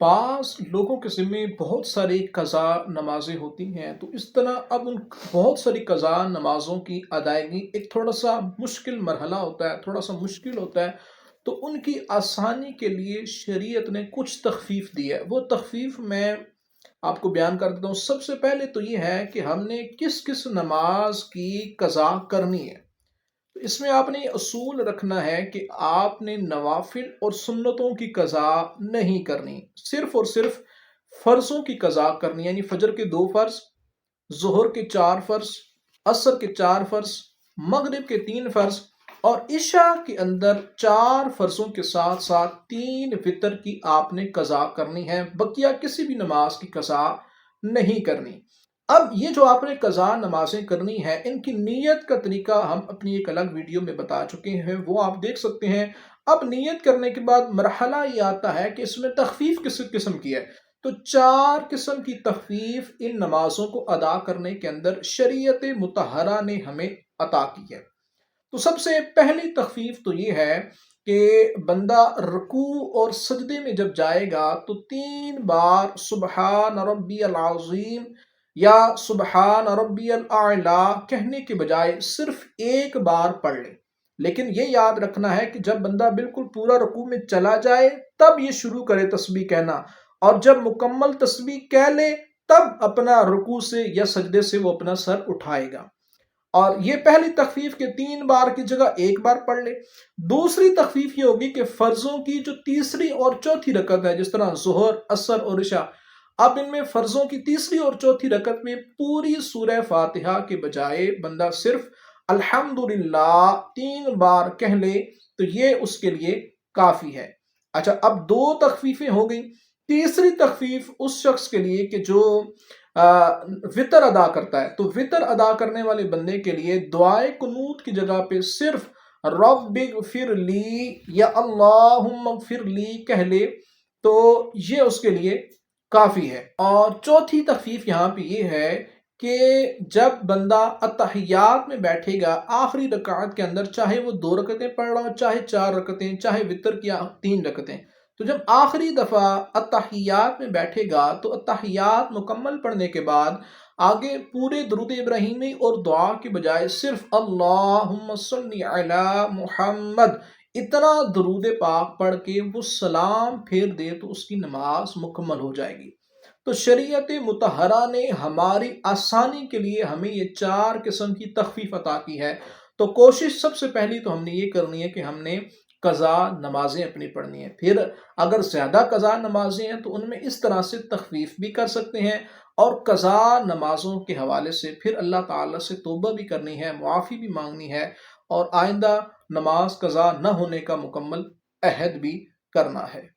بعض لوگوں کے ذمے بہت ساری قضا نمازیں ہوتی ہیں، تو اس طرح اب ان بہت ساری قضا نمازوں کی ادائیگی ایک تھوڑا سا مشکل مرحلہ ہوتا ہے، تھوڑا سا مشکل ہوتا ہے۔ تو ان کی آسانی کے لیے شریعت نے کچھ تخفیف دی ہے، وہ تخفیف میں آپ کو بیان کر دیتا ہوں۔ سب سے پہلے تو یہ ہے کہ ہم نے کس کس نماز کی قضا کرنی ہے۔ تو اس میں آپ نے یہ اصول رکھنا ہے کہ آپ نے نوافل اور سنتوں کی قضا نہیں کرنی، صرف اور صرف فرضوں کی قضا کرنی، یعنی فجر کے 2 فرض، ظہر کے 4 فرض، عصر کے 4 فرض، مغرب کے 3 فرض اور عشاء کے اندر 4 فرضوں کے ساتھ ساتھ 3 وتر کی آپ نے قضا کرنی ہے، بقیہ کسی بھی نماز کی قضا نہیں کرنی۔ اب یہ جو آپ نے قضا نمازیں کرنی ہے، ان کی نیت کا طریقہ ہم اپنی ایک الگ ویڈیو میں بتا چکے ہیں، وہ آپ دیکھ سکتے ہیں۔ اب نیت کرنے کے بعد مرحلہ یہ آتا ہے کہ اس میں تخفیف کس قسم کی ہے۔ تو 4 قسم کی تخفیف ان نمازوں کو ادا کرنے کے اندر شریعت مطہرہ نے ہمیں عطا کی ہے۔ تو سب سے پہلی تخفیف تو یہ ہے کہ بندہ رکوع اور سجدے میں جب جائے گا تو 3 بار سبحان ربی العظیم یا سبحان ربی الاعلیٰ کہنے کے بجائے صرف ایک بار پڑھ لے۔ لیکن یہ یاد رکھنا ہے کہ جب بندہ بالکل پورا رکوع میں چلا جائے تب یہ شروع کرے تسبیح کہنا، اور جب مکمل تسبیح کہہ لے تب اپنا رکوع سے یا سجدے سے وہ اپنا سر اٹھائے گا۔ اور یہ پہلی تخفیف کے 3 بار کی جگہ ایک بار پڑھ لے۔ دوسری تخفیف یہ ہوگی کہ فرضوں کی جو تیسری اور چوتھی رکعت ہے، جس طرح ظہر، عصر اور عشاء، اب ان میں فرضوں کی تیسری اور چوتھی رکعت میں پوری سورہ فاتحہ کے بجائے بندہ صرف الحمدللہ 3 بار کہہ لے تو یہ اس کے لیے کافی ہے۔ اچھا، اب 2 تخفیفیں ہو گئی۔ تیسری تخفیف اس شخص کے لیے کہ جو وطر ادا کرتا ہے، تو وطر ادا کرنے والے بندے کے لیے دعائے قنوت کی جگہ پہ صرف رب اغفر لی یا اللہم اغفر لی کہہ لے تو یہ اس کے لیے کافی ہے۔ اور چوتھی تخفیف یہاں پہ یہ ہے کہ جب بندہ اتحیات میں بیٹھے گا آخری رکعت کے اندر، چاہے وہ 2 رکعتیں پڑھ رہا ہو، چاہے 4 رکعتیں، چاہے وطر کی 3 رکعتیں، تو جب آخری دفعہ اتحیات میں بیٹھے گا تو اتحیات مکمل پڑھنے کے بعد آگے پورے درود ابراہیمی اور دعا کے بجائے صرف اللہم صلی علی محمد اتنا درود پاک پڑھ کے وہ سلام پھیر دے تو اس کی نماز مکمل ہو جائے گی۔ تو شریعت مطہرہ نے ہماری آسانی کے لیے ہمیں یہ 4 قسم کی تخفیف عطا کی ہے۔ تو کوشش سب سے پہلی تو ہم نے یہ کرنی ہے کہ ہم نے قضا نمازیں اپنی پڑھنی ہیں۔ پھر اگر زیادہ قضا نمازیں ہیں تو ان میں اس طرح سے تخفیف بھی کر سکتے ہیں، اور قضا نمازوں کے حوالے سے پھر اللہ تعالیٰ سے توبہ بھی کرنی ہے، معافی بھی مانگنی ہے، اور آئندہ نماز قضا نہ ہونے کا مکمل عہد بھی کرنا ہے۔